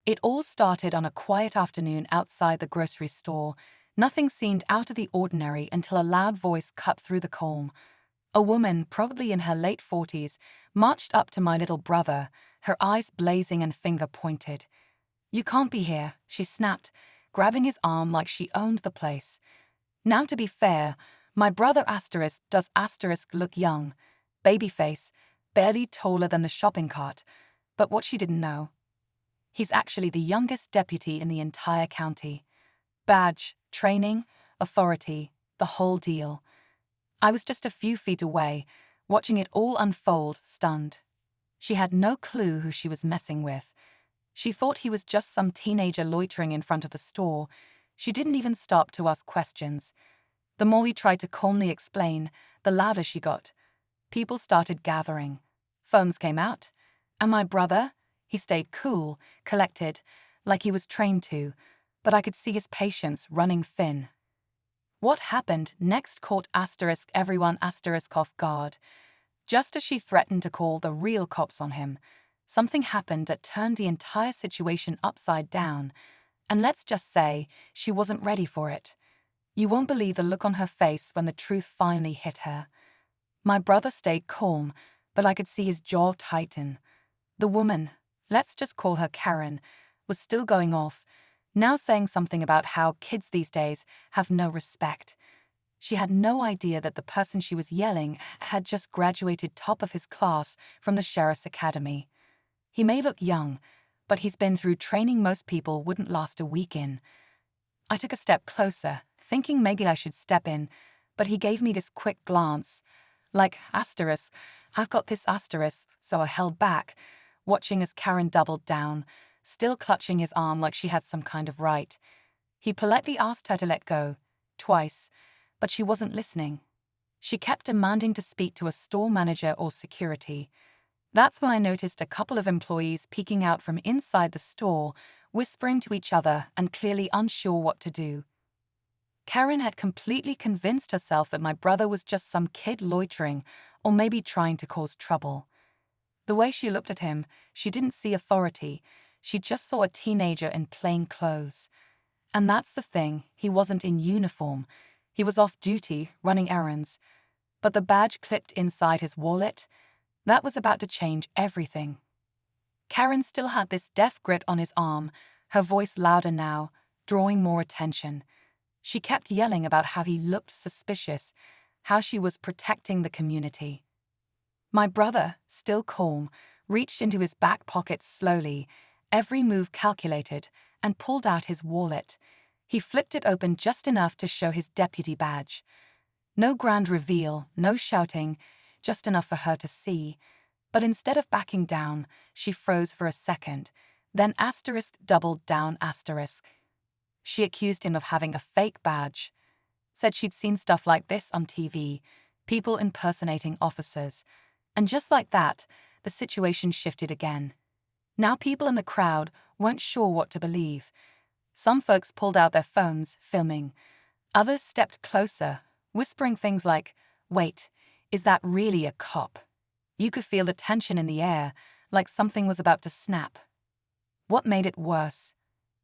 It all started on a quiet afternoon outside the grocery store. Nothing seemed out of the ordinary until a loud voice cut through the calm. A woman, probably in her late 40s, marched up to my little brother, her eyes blazing and finger pointed. "You can't be here," she snapped, grabbing his arm like she owned the place. Now, to be fair, my brother does look young, baby face, barely taller than the shopping cart. But what she didn't know, he's actually the youngest deputy in the entire county. Badge, training, authority, the whole deal. I was just a few feet away, watching it all unfold, stunned. She had no clue who she was messing with. She thought he was just some teenager loitering in front of the store. She didn't even stop to ask questions. The more we tried to calmly explain, the louder she got. People started gathering. Phones came out. And my brother? He stayed cool, collected, like he was trained to, but I could see his patience running thin. What happened next caught everyone off guard. Just as she threatened to call the real cops on him, something happened that turned the entire situation upside down, and let's just say she wasn't ready for it. You won't believe the look on her face when the truth finally hit her. My brother stayed calm, but I could see his jaw tighten. The woman, let's just call her Karen, was still going off, now saying something about how kids these days have no respect. She had no idea that the person she was yelling had just graduated top of his class from the Sheriff's Academy. He may look young, but he's been through training most people wouldn't last a week in. I took a step closer, thinking maybe I should step in, but he gave me this quick glance. Like, I've got this asterisk, so I held back, watching as Karen doubled down, still clutching his arm like she had some kind of right. He politely asked her to let go, twice, but she wasn't listening. She kept demanding to speak to a store manager or security. That's when I noticed a couple of employees peeking out from inside the store, whispering to each other and clearly unsure what to do. Karen had completely convinced herself that my brother was just some kid loitering or maybe trying to cause trouble. The way she looked at him, she didn't see authority. She just saw a teenager in plain clothes. And that's the thing, he wasn't in uniform. He was off duty, running errands. But the badge clipped inside his wallet, that was about to change everything. Karen still had this death grip on his arm, her voice louder now, drawing more attention. She kept yelling about how he looked suspicious, how she was protecting the community. My brother, still calm, reached into his back pocket slowly, every move calculated, and pulled out his wallet. He flipped it open just enough to show his deputy badge. No grand reveal, no shouting, just enough for her to see. But instead of backing down, she froze for a second, then doubled down. She accused him of having a fake badge. Said she'd seen stuff like this on TV, people impersonating officers. And just like that, the situation shifted again. Now people in the crowd weren't sure what to believe. Some folks pulled out their phones, filming. Others stepped closer, whispering things like, "Wait, is that really a cop?" You could feel the tension in the air, like something was about to snap. What made it worse?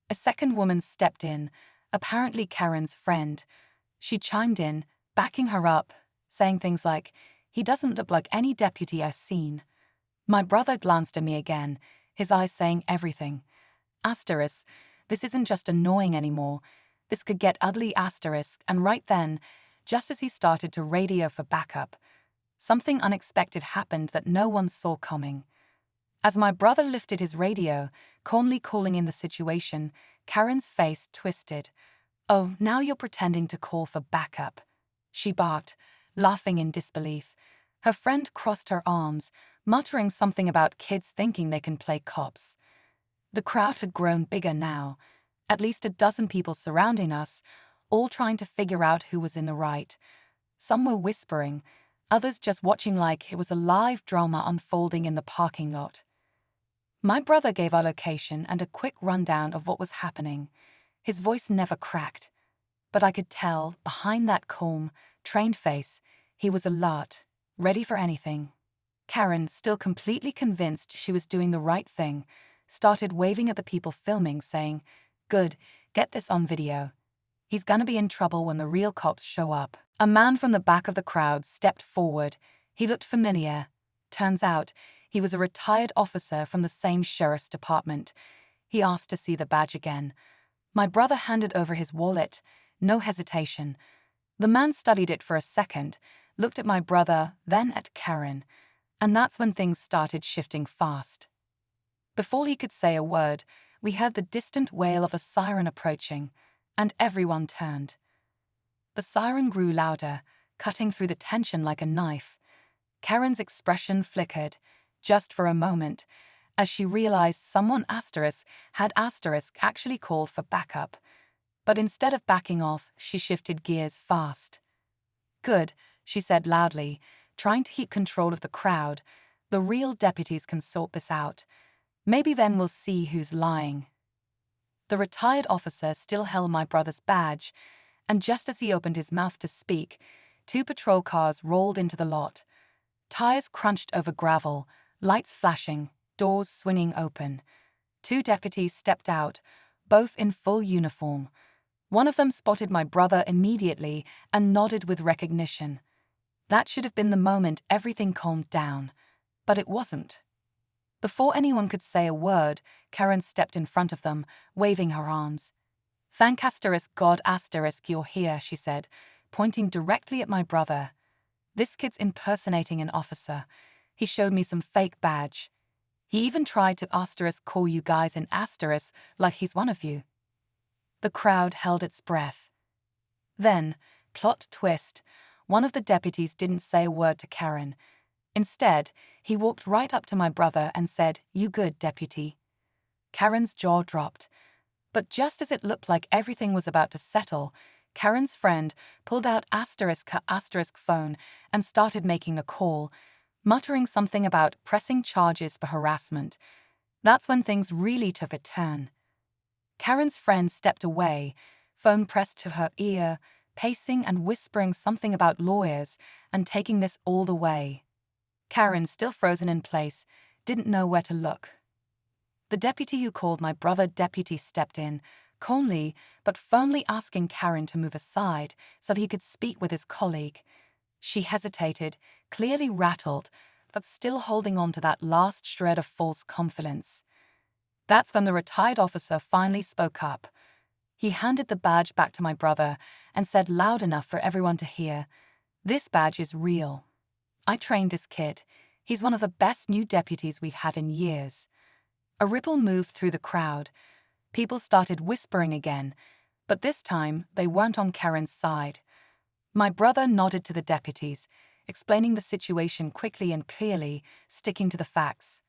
A second woman stepped in, apparently Karen's friend. She chimed in, backing her up, saying things like, "He doesn't look like any deputy I've seen." My brother glanced at me again, his eyes saying everything. This isn't just annoying anymore. This could get ugly. And right then, just as he started to radio for backup, something unexpected happened that no one saw coming. As my brother lifted his radio, calmly calling in the situation, Karen's face twisted. "Oh, now you're pretending to call for backup," she barked, laughing in disbelief. Her friend crossed her arms, muttering something about kids thinking they can play cops. The crowd had grown bigger now, at least a dozen people surrounding us, all trying to figure out who was in the right. Some were whispering, others just watching like it was a live drama unfolding in the parking lot. My brother gave our location and a quick rundown of what was happening. His voice never cracked, but I could tell, behind that calm, trained face, he was alert, ready for anything. Karen, still completely convinced she was doing the right thing, started waving at the people filming, saying, "Good, get this on video. He's gonna be in trouble when the real cops show up." A man from the back of the crowd stepped forward. He looked familiar. Turns out, he was a retired officer from the same sheriff's department. He asked to see the badge again. My brother handed over his wallet. No hesitation. The man studied it for a second, looked at my brother, then at Karen. And that's when things started shifting fast. Before he could say a word, we heard the distant wail of a siren approaching, and everyone turned. The siren grew louder, cutting through the tension like a knife. Karen's expression flickered, just for a moment, as she realized someone had actually called for backup. But instead of backing off, she shifted gears fast. "Good," she said loudly, trying to keep control of the crowd. "The real deputies can sort this out. Maybe then we'll see who's lying." The retired officer still held my brother's badge, and just as he opened his mouth to speak, 2 patrol cars rolled into the lot. Tires crunched over gravel, lights flashing, doors swinging open. 2 deputies stepped out, both in full uniform. One of them spotted my brother immediately and nodded with recognition. That should have been the moment everything calmed down, but it wasn't. Before anyone could say a word, Karen stepped in front of them, waving her arms. "Thank God you're here," she said, pointing directly at my brother. "This kid's impersonating an officer. He showed me some fake badge. He even tried to call you guys in like he's one of you." The crowd held its breath. Then, plot twist, one of the deputies didn't say a word to Karen. Instead, he walked right up to my brother and said, "You good, deputy?" Karen's jaw dropped. But just as it looked like everything was about to settle, Karen's friend pulled out her phone and started making a call, muttering something about pressing charges for harassment. That's when things really took a turn. Karen's friend stepped away, phone pressed to her ear, pacing and whispering something about lawyers and taking this all the way. Karen, still frozen in place, didn't know where to look. The deputy who called my brother deputy stepped in, calmly but firmly asking Karen to move aside so he could speak with his colleague. She hesitated, clearly rattled, but still holding on to that last shred of false confidence. That's when the retired officer finally spoke up. He handed the badge back to my brother and said loud enough for everyone to hear, "This badge is real. I trained this kid. He's one of the best new deputies we've had in years." A ripple moved through the crowd. People started whispering again, but this time they weren't on Karen's side. My brother nodded to the deputies, explaining the situation quickly and clearly, sticking to the facts.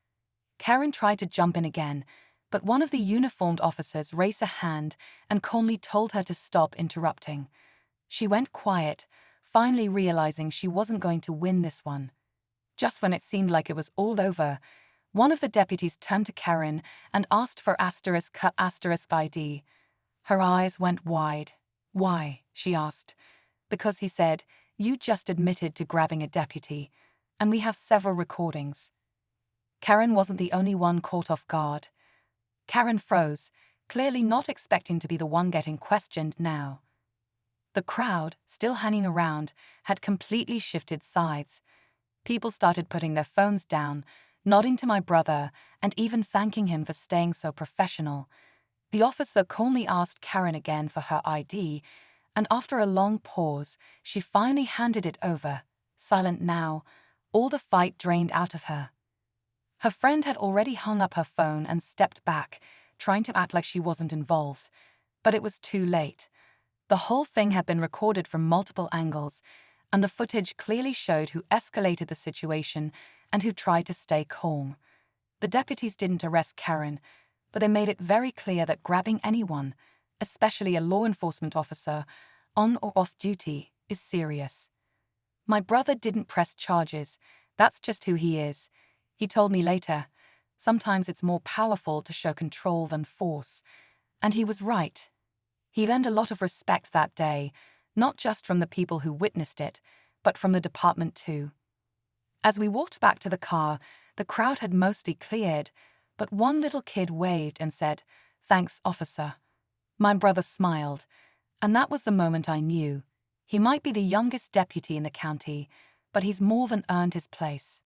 Karen tried to jump in again, but one of the uniformed officers raised a hand and calmly told her to stop interrupting. She went quiet, finally realizing she wasn't going to win this one. Just when it seemed like it was all over, one of the deputies turned to Karen and asked for *ID. Her eyes went wide. "Why?" she asked. "Because," he said, "you just admitted to grabbing a deputy, and we have several recordings." Karen wasn't the only one caught off guard. Karen froze, clearly not expecting to be the one getting questioned now. The crowd, still hanging around, had completely shifted sides. People started putting their phones down, nodding to my brother, and even thanking him for staying so professional. The officer calmly asked Karen again for her ID, and after a long pause, she finally handed it over. Silent now, all the fight drained out of her. Her friend had already hung up her phone and stepped back, trying to act like she wasn't involved. But it was too late. The whole thing had been recorded from multiple angles, and the footage clearly showed who escalated the situation and who tried to stay calm. The deputies didn't arrest Karen, but they made it very clear that grabbing anyone, especially a law enforcement officer, on or off duty, is serious. My brother didn't press charges. That's just who he is. He told me later, sometimes it's more powerful to show control than force. And he was right. He earned a lot of respect that day, not just from the people who witnessed it, but from the department too. As we walked back to the car, the crowd had mostly cleared, but one little kid waved and said, "Thanks, officer." My brother smiled, and that was the moment I knew. He might be the youngest deputy in the county, but he's more than earned his place.